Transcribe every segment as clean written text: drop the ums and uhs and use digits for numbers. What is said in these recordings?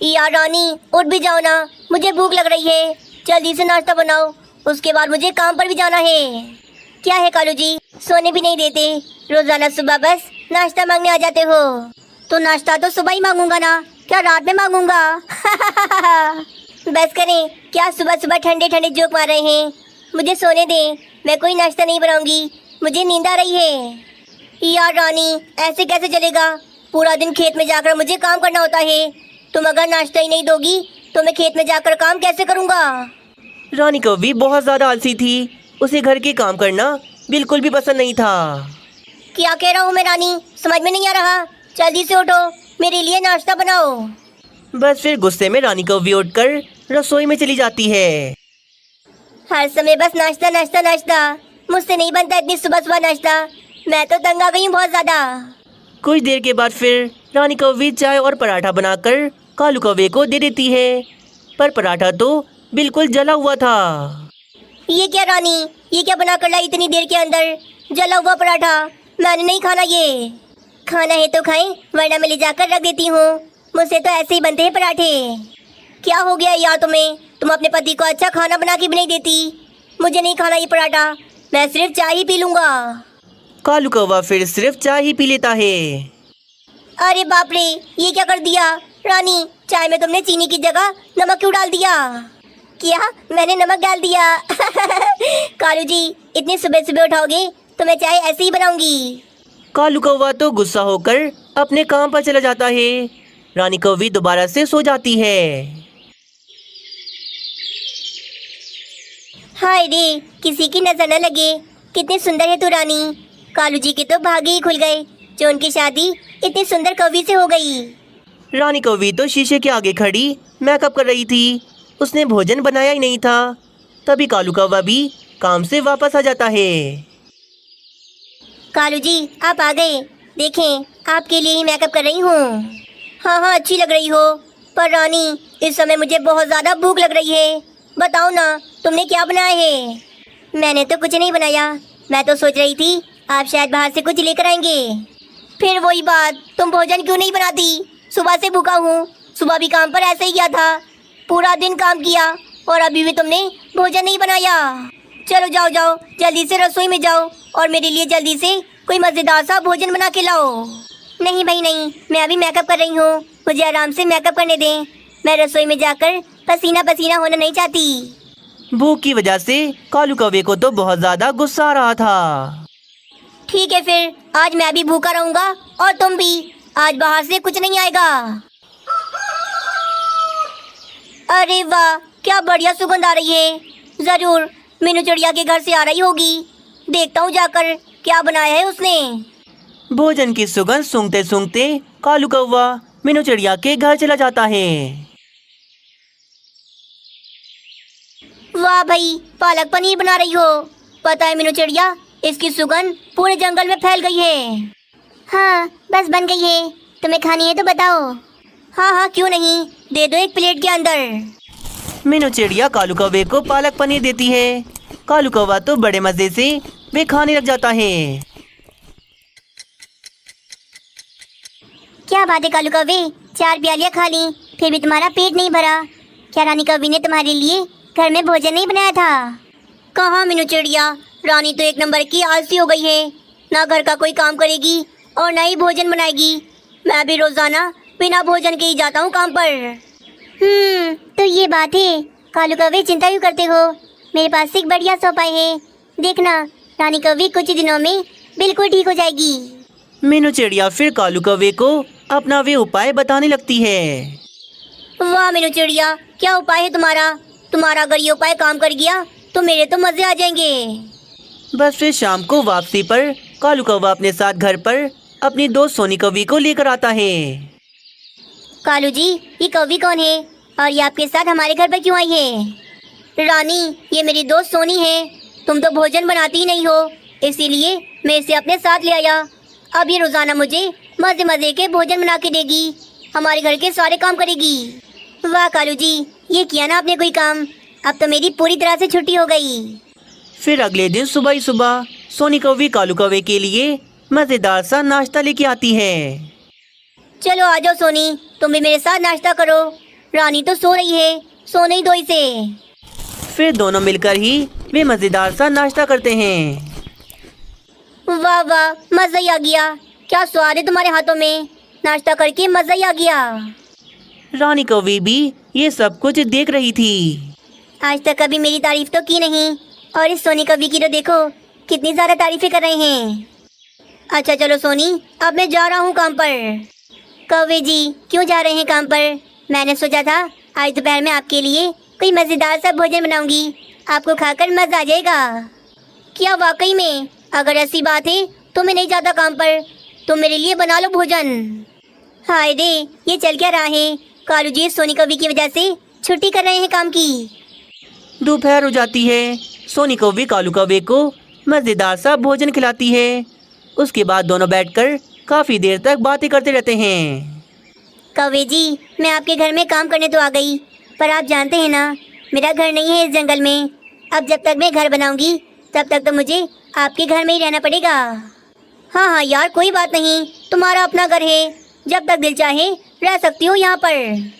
यार रानी, उठ भी जाओ ना, मुझे भूख लग रही है। जल्दी से नाश्ता बनाओ, उसके बाद मुझे काम पर भी जाना है। क्या है कालू जी, सोने भी नहीं देते, रोजाना सुबह बस नाश्ता मांगने आ जाते हो। तो नाश्ता तो सुबह ही मांगूंगा ना, क्या रात में मांगूंगा? बस करें, क्या सुबह सुबह ठंडे ठंडे जोक मार रहे हैं? मुझे सोने दें, मैं कोई नाश्ता नहीं बनाऊंगी, मुझे नींद आ रही है। यार रानी, ऐसे कैसे चलेगा? पूरा दिन खेत में जाकर मुझे काम करना होता है। तुम अगर नाश्ता ही नहीं दोगी तो मैं खेत में जाकर काम कैसे करूंगा? रानी कौवी बहुत ज्यादा आलसी थी। उसे घर के काम करना बिल्कुल भी पसंद नहीं था। क्या कह रहा हूँ मैं रानी, समझ में नहीं आ रहा। जल्दी से उठो, मेरे लिए नाश्ता बनाओ। बस फिर गुस्से में रानी कौवी उठकर रसोई में चली जाती है। हर समय बस नाश्ता नाश्ता नाश्ता, मुझसे नहीं बनता इतनी सुबह सुबह नाश्ता। मैं तो तंग आ गई हूँ बहुत ज्यादा। कुछ देर के बाद फिर रानी कौवी चाय और पराठा बनाकर कालू कौवे को दे देती है, पर पराठा तो बिल्कुल जला हुआ था। ये क्या रानी, ये क्या बना कर लाई इतनी देर के अंदर? जला हुआ पराठा, मैंने नहीं खाना ये। खाना है तो खाएं, वरना मैं ले जाकर रख देती हूँ। मुझसे तो ऐसे ही बनते हैं पराठे। क्या हो गया यार तुम्हें? तुम अपने पति को अच्छा खाना बना के भी नहीं देती। मुझे नहीं खाना ये पराठा, मैं सिर्फ चाय ही पी लूंगा। कालू कौवा फिर सिर्फ चाय ही पी लेता है। अरे बाप रे, ये क्या कर दिया रानी? चाय में तुमने चीनी की जगह नमक क्यों डाल दिया? क्या मैंने नमक डाल दिया? कालू जी, इतनी सुबह सुबह उठाओगे तो मैं चाय ऐसे ही बनाऊंगी। कालू कौवा तो गुस्सा होकर अपने काम पर चला जाता है। रानी कौवी दोबारा से सो जाती है। हाय रे, किसी की नजर न लगे। कितनी सुंदर है तू रानी। कालू जी के तो भागे ही खुल गए, जो उनकी शादी इतनी सुंदर कवि से हो गई। रानी कौवी तो शीशे के आगे खड़ी मेकअप कर रही थी। उसने भोजन बनाया ही नहीं था। तभी कालू कौवा भी काम से वापस आ जाता है। कालू जी, आप आ गए। देखें, आपके लिए ही मेकअप कर रही हूँ। हाँ हाँ, अच्छी लग रही हो। पर रानी, इस समय मुझे बहुत ज़्यादा भूख लग रही है। बताओ ना, तुमने क्या बनाया है? मैंने तो कुछ नहीं बनाया। मैं तो सोच रही थी आप शायद बाहर से कुछ लेकर आएंगे। फिर वही बात, तुम भोजन क्यों नहीं बनाती? सुबह से भूखा हूँ, सुबह भी काम पर ऐसे ही किया था। पूरा दिन काम किया और अभी भी तुमने भोजन नहीं बनाया। चलो जाओ जाओ, जल्दी से रसोई में जाओ और मेरे लिए जल्दी से कोई मज़ेदार सा भोजन बना के लाओ। नहीं भाई नहीं, मैं अभी मेकअप कर रही हूँ, मुझे आराम से मेकअप करने दें। मैं रसोई में जाकर पसीना पसीना होना नहीं चाहती। भूख की वजह से कालू कौवे को तो बहुत ज्यादा गुस्सा आ रहा था। ठीक है फिर, आज मैं भी भूखा रहूंगा और तुम भी। आज बाहर से कुछ नहीं आएगा। अरे वाह, क्या बढ़िया सुगंध आ रही है। जरूर मीनू चिड़िया के घर से आ रही होगी। देखता हूँ जाकर क्या बनाया है उसने। भोजन की सुगंध सूंघते सूंघते कालू कौवा मीनू चिड़िया के घर चला जाता है। वाह भाई, पालक पनीर बना रही हो। पता है मीनू चिड़िया, इसकी सुगंध पूरे जंगल में फैल गई है। हाँ, बस बन गई है। तुम्हें खानी है तो बताओ। हाँ हाँ, क्यों नहीं, दे दो एक प्लेट के अंदर। मीनू चिड़िया कालू कौवे को पालक पनीर देती है। कालू कौवा तो बड़े मजे से वे खाने लग जाता है। क्या बात है कालू कौवे, 4 प्यालियाँ खा ली फिर भी तुम्हारा पेट नहीं भरा। क्या रानी कौवी ने तुम्हारे लिए घर में भोजन नहीं बनाया था? कहाँ मीनू चिड़िया, रानी तो एक नंबर की आलसी हो गई है। ना घर का कोई काम करेगी और ना ही भोजन बनाएगी। मैं भी रोजाना बिना भोजन के ही जाता हूँ काम पर। तो ये बात है। कालू कौवे, चिंता क्यों करते हो? मेरे पास एक बढ़िया सा उपाय है। देखना, रानी कौवी कुछ ही दिनों में बिल्कुल ठीक हो जाएगी। मीनू चिड़िया फिर कालू कौवे को अपना वे उपाय बताने लगती है। वाह मीनू चिड़िया, क्या उपाय है तुम्हारा? तुम्हारा अगर ये उपाय काम कर गया तो मेरे तो मजे आ जाएंगे। बस फिर शाम को वापसी पर कालू कौवा अपने साथ घर पर अपनी दोस्त सोनी कौवी को लेकर आता है। कालू जी, ये कौवी कौन है और ये आपके साथ हमारे घर पर क्यों आई है? रानी, ये मेरी दोस्त सोनी है। तुम तो भोजन बनाती ही नहीं हो, इसीलिए मैं इसे अपने साथ ले आया। अब ये रोजाना मुझे मजे मजे के भोजन बना के देगी, हमारे घर के सारे काम करेगी। वाह कालू जी, ये किया ना आपने कोई काम। अब तो मेरी पूरी तरह से छुट्टी हो गई। फिर अगले दिन सुबह ही सुबह सोनी कौवी कालू कौवे के लिए मजेदार सा नाश्ता लेके आती है। चलो आ जाओ सोनी, तुम भी मेरे साथ नाश्ता करो। रानी तो सो रही है, सोने ही दो इसे। फिर दोनों मिलकर ही वे मजेदार सा नाश्ता करते हैं। वाह वाह, मजा ही आ गया। क्या स्वाद है तुम्हारे हाथों में, नाश्ता करके मजा ही आ गया। रानी कौवी भी ये सब कुछ देख रही थी। आज तक कभी मेरी तारीफ तो की नहीं, और इस सोनी कवि की तो देखो कितनी ज्यादा तारीफें कर रहे हैं। अच्छा चलो सोनी, अब मैं जा रहा हूँ काम पर। कौवे जी क्यों जा रहे हैं काम पर? मैंने सोचा था आज दोपहर में आपके लिए कोई मजेदार सा भोजन बनाऊंगी, आपको खाकर मजा आ जाएगा। क्या वाकई में? अगर ऐसी बात है तो मैं नहीं जाता काम पर, तुम मेरे लिए बना लो भोजन। हाय रे, ये चल क्या रहा है? कालू जी सोनी कवि की वजह से छुट्टी कर रहे हैं काम की। दोपहर हो जाती है। सोनी कौवी कालू कौवे को मजेदार सा भोजन खिलाती है। उसके बाद दोनों बैठकर काफी देर तक बातें करते रहते हैं। कौवे जी, मैं आपके घर में काम करने तो आ गई, पर आप जानते हैं ना मेरा घर नहीं है इस जंगल में। अब जब तक मैं घर बनाऊंगी तब तक तो मुझे आपके घर में ही रहना पड़ेगा। हाँ हाँ यार, कोई बात नहीं, तुम्हारा अपना घर है, जब तक दिल चाहे रह सकती हो यहाँ पर।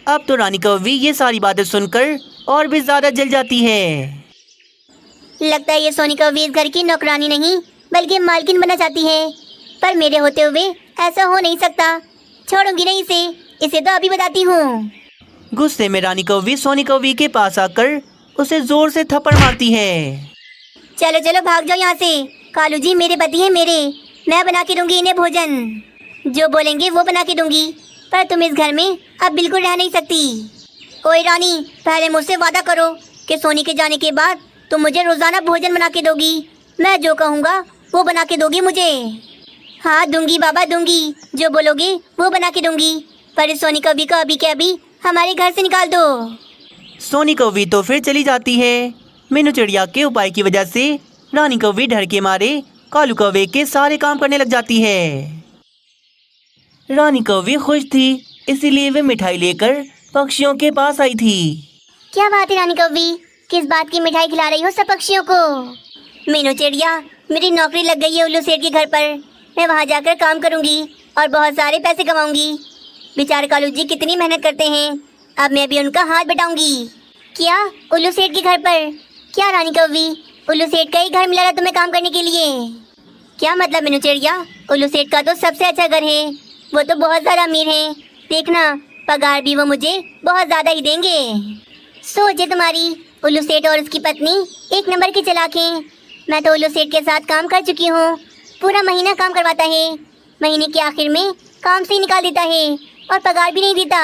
अब तो रानी कौवी ये सारी बातें सुनकर और भी ज्यादा जल जाती है। लगता है ये सोनी कवि इस घर की नौकरानी नहीं बल्कि मालकिन बनना चाहती है, पर मेरे होते हुए ऐसा हो नहीं सकता। छोड़ूंगी नहीं इसे तो अभी बताती हूँ। गुस्से में रानी कौवी सोनी कौवी के पास आकर उसे जोर से थप्पड़ मारती है। चलो चलो भाग जाओ यहाँ से। कालू जी मेरे पति हैं मेरे, मैं बना के दूंगी इन्हें भोजन, जो बोलेंगे वो बना के दूंगी, पर तुम इस घर में अब बिल्कुल रह नहीं सकती। ओए रानी, पहले मुझसे वादा करो कि सोनी के जाने के बाद तुम मुझे रोजाना भोजन बना के दोगी। मैं जो कहूँगा वो बना के दोगी मुझे। हाँ दूंगी बाबा दूंगी, जो बोलोगे वो बना के दूंगी, पर इस सोनी कवि को अभी के अभी हमारे घर से निकाल दो। सोनी कौवी तो फिर चली जाती है। मीनू चिड़िया के उपाय की वजह से रानी कौवी डर के मारे कालू कौवे के सारे काम करने लग जाती है। रानी कौवी खुश थी, इसीलिए वे मिठाई लेकर पक्षियों के पास आई थी। क्या बात है रानी कवि, किस बात की मिठाई खिला रही हो सब पक्षियों को? मीनू चिड़िया, मेरी नौकरी लग गई है उल्लू सेठ के घर पर, मैं वहाँ जाकर काम करूँगी और बहुत सारे पैसे कमाऊंगी। बेचारे कालू जी कितनी मेहनत करते हैं, अब मैं भी उनका हाथ बटाऊंगी। क्या उल्लू सेठ के घर पर? क्या रानी कवि, उल्लू सेठ का ही घर मिला रहा तुम्हें काम करने के लिए? क्या मतलब मीनू चिड़िया, उल्लू सेठ का तो सबसे अच्छा घर है, वो तो बहुत ज़्यादा अमीर हैं, देखना पगार भी वो मुझे बहुत ज़्यादा ही देंगे। सोचे तुम्हारी, उल्लू सेठ और उसकी पत्नी एक नंबर की चालाक हैं। मैं तो उल्लू सेठ के साथ काम कर चुकी हूँ, पूरा महीना काम करवाता है, महीने के आखिर में काम से ही निकाल देता है और पगार भी नहीं देता।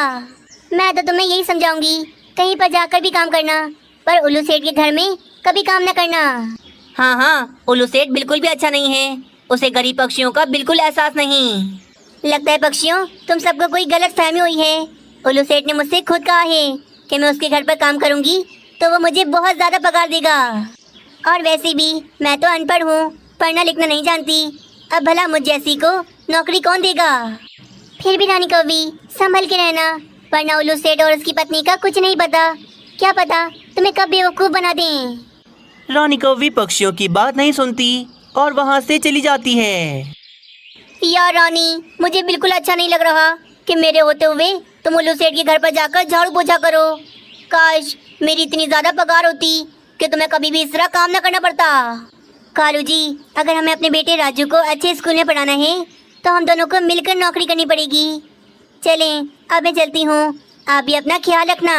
मैं तो तुम्हें यही समझाऊंगी, कहीं पर जाकर भी काम करना, पर उल्लू सेठ के घर में कभी काम न करना। हाँ हाँ, उल्लू सेठ बिल्कुल भी अच्छा नहीं है, उसे गरीब पक्षियों का बिल्कुल एहसास नहीं। लगता है पक्षियों तुम सबको कोई गलत फहमी हुई है। उल्लू सेठ ने मुझसे खुद कहा है कि मैं उसके घर पर काम करूंगी तो वो मुझे बहुत ज़्यादा पगार देगा, और वैसे भी मैं तो अनपढ़ हूँ, पढ़ना लिखना नहीं जानती, अब भला मुझ जैसी को नौकरी कौन देगा? फिर भी रानी कवि संभल के रहना, वरना उल्लू सेठ और उसकी पत्नी का कुछ नहीं पता, क्या पता तुम्हें कब बेवकूफ़ बना दें। रानी कौवी पक्षियों की बात नहीं सुनती और वहाँ से चली जाती है। यार रानी, मुझे बिल्कुल अच्छा नहीं लग रहा कि मेरे होते हुए तुम उल्लू सेठ के घर पर जाकर झाड़ू पोछा करो। काश मेरी इतनी ज़्यादा पगार होती कि तुम्हें कभी भी इस तरह काम न करना पड़ता। कालू जी, अगर हमें अपने बेटे राजू को अच्छे स्कूल में पढ़ाना है तो हम दोनों को मिलकर नौकरी करनी पड़ेगी। चलें, अब मैं चलती हूँ, आप भी अपना ख्याल रखना।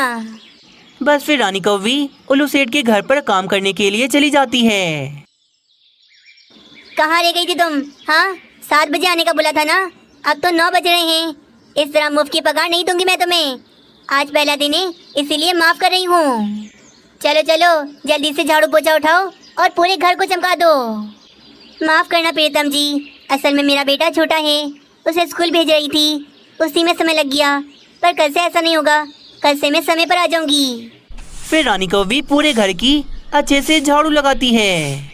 बस फिर रानी कौवी उल्लू सेठ के घर पर काम करने के लिए चली जाती है। कहाँ रह गई थी तुम? हाँ, 7 बजे आने का बोला था ना, अब तो 9 बज रहे हैं। इस तरह मुफ्त की पगार नहीं दूंगी मैं तुम्हें, आज पहला दिन है इसीलिए माफ़ कर रही हूँ। चलो चलो जल्दी से झाड़ू पोछा उठाओ और पूरे घर को चमका दो। माफ़ करना प्रीतम जी, असल में मेरा बेटा छोटा है, उसे स्कूल भेज रही थी, उसी में समय लग गया, पर कल से ऐसा नहीं होगा, कल से मैं समय पर आ जाऊंगी। फिर रानी कौवी पूरे घर की अच्छे से झाड़ू लगाती है।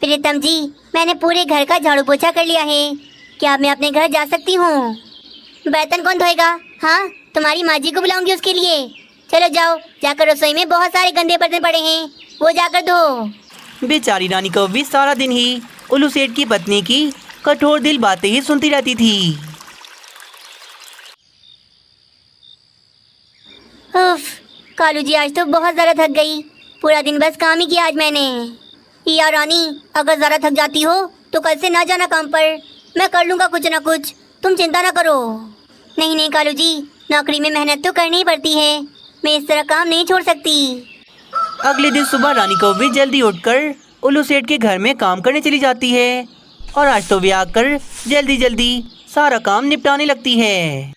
प्रीतम जी, मैंने पूरे घर का झाड़ू पोछा कर लिया है, क्या मैं अपने घर जा सकती हूँ? बर्तन कौन धोएगा? हाँ, तुम्हारी माँ जी को बुलाऊंगी उसके लिए। चलो जाओ, जाकर रसोई में बहुत सारे गंदे बर्तन पड़े हैं, वो जाकर धो। बेचारी रानी कौवी सारा दिन ही उल्लू सेठ की पत्नी की कठोर दिल बातें ही सुनती रहती थी। उफ, कालू जी आज तो बहुत ज़्यादा थक गई। पूरा दिन बस काम ही किया आज मैंने। या रानी, अगर ज़्यादा थक जाती हो तो कल से ना जाना काम पर। मैं कर लूँगा कुछ ना कुछ, तुम चिंता ना करो। नहीं नहीं कालू जी, नौकरी में मेहनत तो करनी ही पड़ती है। मैं इस तरह काम नहीं छोड़ सकती। अगले दिन सुबह रानी कौवी जल्दी उठकर उल्लू सेठ के घर में काम करने चली जाती है और आज तो वे आकर जल्दी जल्दी सारा काम निपटाने लगती है।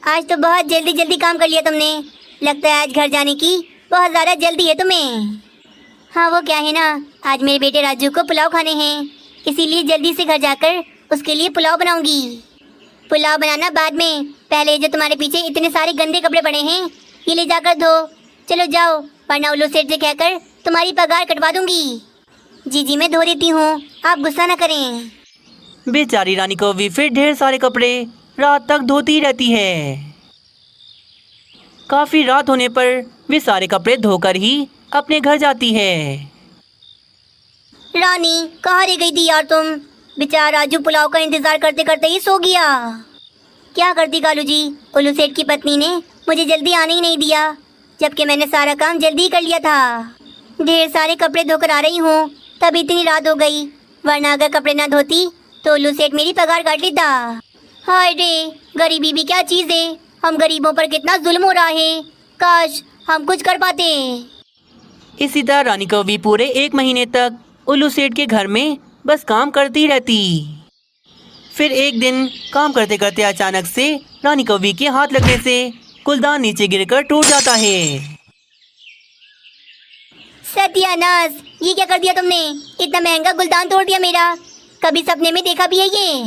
आज तो बहुत जल्दी जल्दी काम कर लिया तुमने। लगता है आज घर जाने की बहुत ज़्यादा जल्दी है तुम्हें। हाँ वो क्या है ना, आज मेरे बेटे राजू को पुलाव खाने हैं, इसीलिए जल्दी से घर जाकर उसके लिए पुलाव बनाऊंगी। पुलाव बनाना बाद में, पहले जो तुम्हारे पीछे इतने सारे गंदे कपड़े पड़े हैं ये ले जाकर धो। चलो जाओ, वरना उल्लू सेठ से कहकर तुम्हारी पगार कटवा दूंगी। जी मैं धो देती हूँ, आप गुस्सा ना करें। बेचारी रानी कौवी फिर ढेर सारे कपड़े रात तक धोती रहती है। काफी रात होने पर वे सारे कपड़े धोकर ही अपने घर जाती है। रानी कहाँ रह गई थी यार तुम? बेचारा राजू पुलाव का इंतजार करते करते ही सो गया। क्या करती कालू जी, उल्लू सेठ की पत्नी ने मुझे जल्दी आने ही नहीं दिया, जबकि मैंने सारा काम जल्दी कर लिया था। ढेर सारे कपड़े धोकर आ रही हूँ तब इतनी रात हो गई, वरना अगर कपड़े ना धोती तो उल्लू सेठ मेरी पगार काट लेता। हाय रे, गरीबी भी क्या चीज़ है। हम गरीबों पर कितना जुल्म हो रहा है। काश हम कुछ कर पाते। इसी तरह रानी कौवी पूरे 1 महीने तक उल्लू सेठ के घर में बस काम करती रहती। फिर एक दिन काम करते करते अचानक से रानी कौवी के हाथ लगने से गुलदान नीचे गिरकर टूट जाता है। सत्यानाश, ये क्या कर दिया तुमने? इतना महंगा गुलदान तोड़ दिया मेरा। कभी सपने में देखा भी है ये?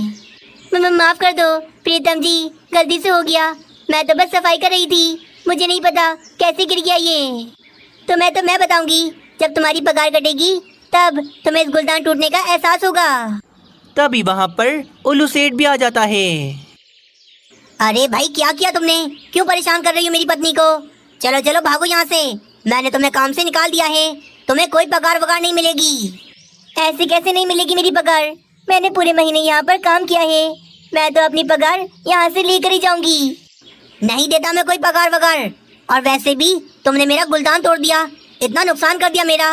माफ कर दो प्रीतम जी, गलती से हो गया। मैं तो बस सफाई कर रही थी, मुझे नहीं पता कैसे गिर गया ये। तो मैं बताऊंगी, जब तुम्हारी पगार कटेगी तब तुम्हें इस गुलदान टूटने का एहसास होगा। तभी वहाँ पर उल्लू सेठ भी आ जाता है। अरे भाई, क्या किया तुमने? क्यों परेशान कर रही हो मेरी पत्नी को? चलो चलो भागो यहाँ से, मैंने तुम्हें काम से निकाल दिया है। तुम्हें कोई पगार वगार नहीं मिलेगी। ऐसे कैसे नहीं मिलेगी मेरी पगार? मैंने पूरे महीने यहाँ पर काम किया है, मैं तो अपनी पगार यहाँ से लेकर ही जाऊंगी। नहीं देता मैं कोई पगार वगार। और वैसे भी तुमने मेरा गुलदान तोड़ दिया, इतना नुकसान कर दिया मेरा,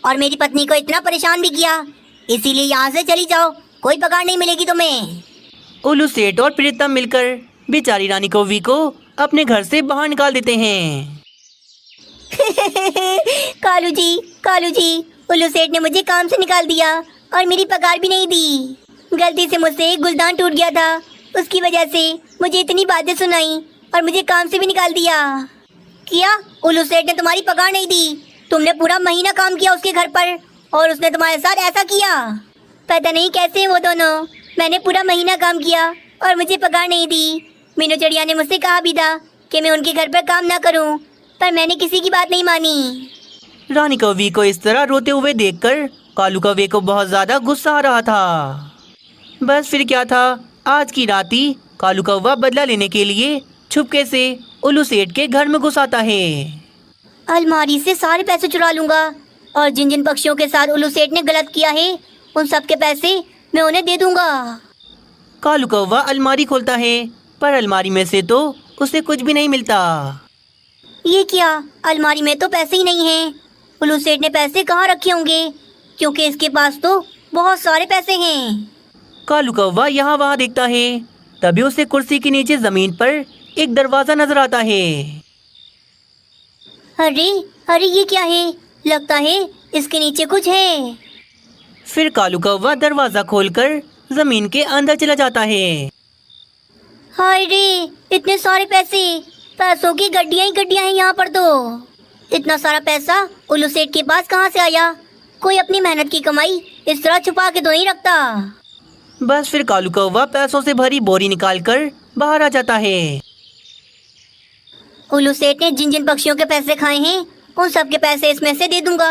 और मेरी पत्नी को इतना परेशान भी किया, इसीलिए यहाँ से चली जाओ, कोई पगार नहीं मिलेगी तुम्हें। उल्लू सेठ और प्रीतम मिलकर बेचारी रानी कौवी को अपने घर से बाहर निकाल देते हैं। कालू जी, उल्लू सेठ ने मुझे काम से निकाल दिया और मेरी पगार भी नहीं दी। गलती से मुझसे एक गुलदान टूट गया था, उसकी वजह से मुझे इतनी बातें सुनाई और मुझे काम से भी निकाल दिया। क्या उल्लू सेठ ने तुम्हारी पगार नहीं दी? तुमने पूरा महीना काम किया उसके घर पर और उसने तुम्हारे साथ ऐसा किया? पता नहीं कैसे वो दोनों। मैंने पूरा महीना काम किया और मुझे पगार नहीं दी। मीनू चिड़िया ने मुझसे कहा भी था कि मैं उनके घर पर काम ना करूं, पर मैंने किसी की बात नहीं मानी। रानी कौवी को इस तरह रोते हुए देखकर कालू कौवे को बहुत ज्यादा गुस्सा आ रहा था। बस फिर क्या था, आज की रात ही कालू कौवा बदला लेने के लिए छुपके से उल्लू सेठ के घर में घुस आता है। अलमारी से सारे पैसे चुरा लूंगा और जिन जिन पक्षियों के साथ उल्लू सेठ ने गलत किया है उन सब के पैसे मैं उन्हें दे दूंगा। कालू कौवा अलमारी खोलता है, पर अलमारी में से तो उसे कुछ भी नहीं मिलता। ये क्या, अलमारी में तो पैसे ही नहीं हैं। उल्लू सेठ ने पैसे कहाँ रखे होंगे, क्योंकि इसके पास तो बहुत सारे पैसे हैं। कालू कौवा यहाँ वहाँ देखता है, तभी उसे कुर्सी के नीचे जमीन पर एक दरवाजा नजर आता है। अरे ये क्या है? लगता है इसके नीचे कुछ है। फिर कालू कौवा दरवाजा खोलकर जमीन के अंदर चला जाता है। हाय रे, इतने सारे पैसे, पैसों की गड्डियां ही गड्डियां हैं यहाँ पर। तो इतना सारा पैसा उल्लू सेठ के पास कहाँ से आया? कोई अपनी मेहनत की कमाई इस तरह छुपा के तो नहीं रखता। बस फिर कालू कौवा पैसों से भरी बोरी निकालकर बाहर आ जाता है। उल्लू सेठ ने जिन जिन पक्षियों के पैसे खाए हैं उन सब के पैसे इसमें से दे दूंगा,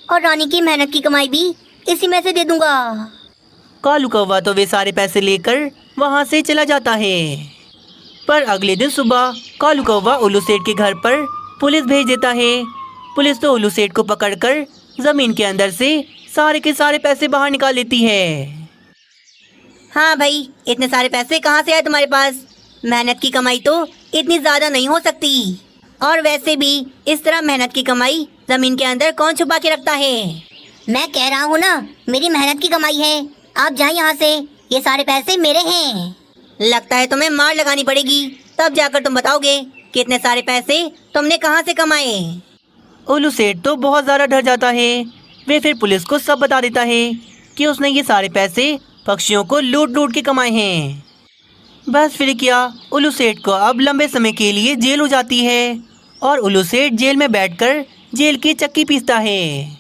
और रानी की मेहनत की कमाई भी इसी में से दे दूंगा। कालू कौवा तो वे सारे पैसे लेकर वहाँ से चला जाता है। पर अगले दिन सुबह कालू कौवा उल्लू सेठ के घर पर पुलिस भेज देता है। पुलिस तो उल्लू सेठ को पकड़कर जमीन के अंदर से सारे के सारे पैसे बाहर निकाल लेती है। हाँ भाई, इतने सारे पैसे कहाँ से आए तुम्हारे पास? मेहनत की कमाई तो इतनी ज्यादा नहीं हो सकती। और वैसे भी इस तरह मेहनत की कमाई जमीन के अंदर कौन छुपा के रखता है? मैं कह रहा हूँ ना, मेरी मेहनत की कमाई है। आप जाएं यहाँ से, ये सारे पैसे मेरे हैं। लगता है तुम्हें मार लगानी पड़ेगी, तब जाकर तुम बताओगे कि इतने सारे पैसे तुमने कहाँ से कमाए। उल्लू सेठ तो बहुत ज़्यादा डर जाता है। वे फिर पुलिस को सब बता देता है कि उसने ये सारे पैसे पक्षियों को लूट लूट के कमाए हैं। बस फिर क्या, उल्लू सेठ को अब लंबे समय के लिए जेल हो जाती है और उल्लू सेठ जेल में बैठकर जेल की चक्की पीसता है।